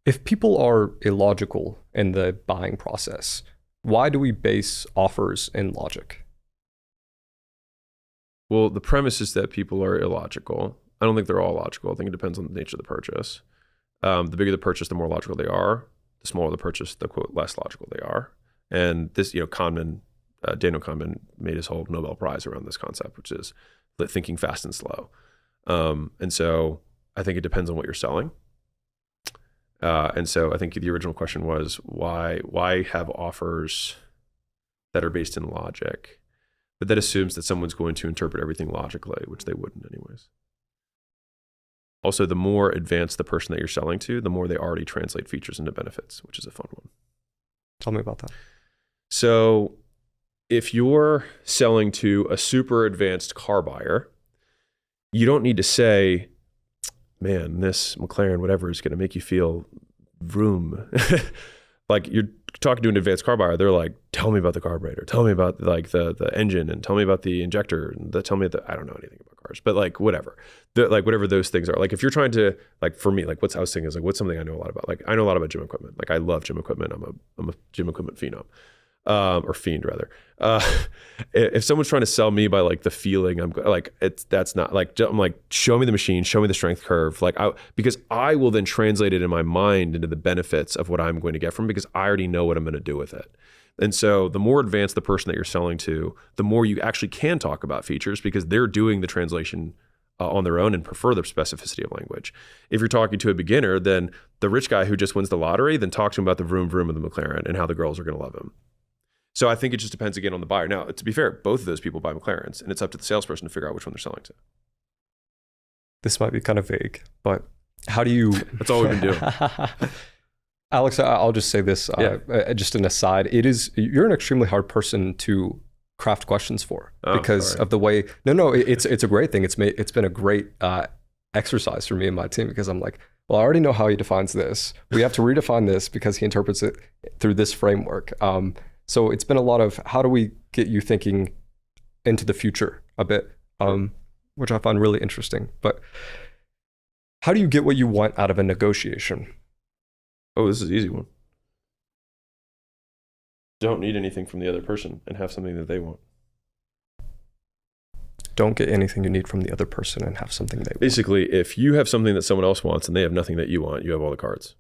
If people are illogical in the buying process, why do we base offers in logic? Well, the premise is that people are illogical. I don't think they're all logical. I think it depends on the nature of the purchase. The bigger the purchase, the more logical they are. The smaller the purchase, the quote less logical they are. And this, Kahneman, Daniel Kahneman made his whole Nobel Prize around this concept, which is thinking fast and slow. And so I think it depends on what you're selling. And so I think the original question was why have offers that are based in logic? But that assumes that someone's going to interpret everything logically, which they wouldn't anyways. Also, the more advanced the person that you're selling to, the more they already translate features into benefits, which is a fun one. Tell me about that. So if you're selling to a super advanced car buyer, you don't need to say, man, this McLaren, whatever, is going to make you feel vroom. Like you're talking to an advanced car buyer, they're like, tell me about the carburetor, tell me about like the engine, and tell me about the injector, and tell me that I don't know anything about cars, but like whatever, like whatever those things are. Like if you're trying to, like for me, like I was thinking is like, what's something I know a lot about? Like I know a lot about gym equipment. Like I love gym equipment. I'm a gym equipment phenom. Or fiend rather. If someone's trying to sell me by like the feeling, that's not like, I'm like, show me the machine, show me the strength curve. Because I will then translate it in my mind into the benefits of what I'm going to get from it, because I already know what I'm going to do with it. And so the more advanced the person that you're selling to, the more you actually can talk about features, because they're doing the translation on their own and prefer the specificity of language. If you're talking to a beginner, then the rich guy who just wins the lottery, then talk to him about the vroom vroom of the McLaren and how the girls are going to love him. So I think it just depends again on the buyer. Now, to be fair, both of those people buy McLarens, and it's up to the salesperson to figure out which one they're selling to. This might be kind of vague, but how do you... That's all we've been doing. Alex, I'll just say this, just an aside. You're an extremely hard person to craft questions for because of the way... No, it's a great thing. It's been a great exercise for me and my team, because I'm like, well, I already know how he defines this. We have to redefine this because he interprets it through this framework. So it's been a lot of how do we get you thinking into the future a bit, which I find really interesting. But how do you get what you want out of a negotiation? Oh, this is an easy one. Don't need anything from the other person and have something that they want. Don't get anything you need from the other person and have something they want. Basically, if you have something that someone else wants and they have nothing that you want, you have all the cards.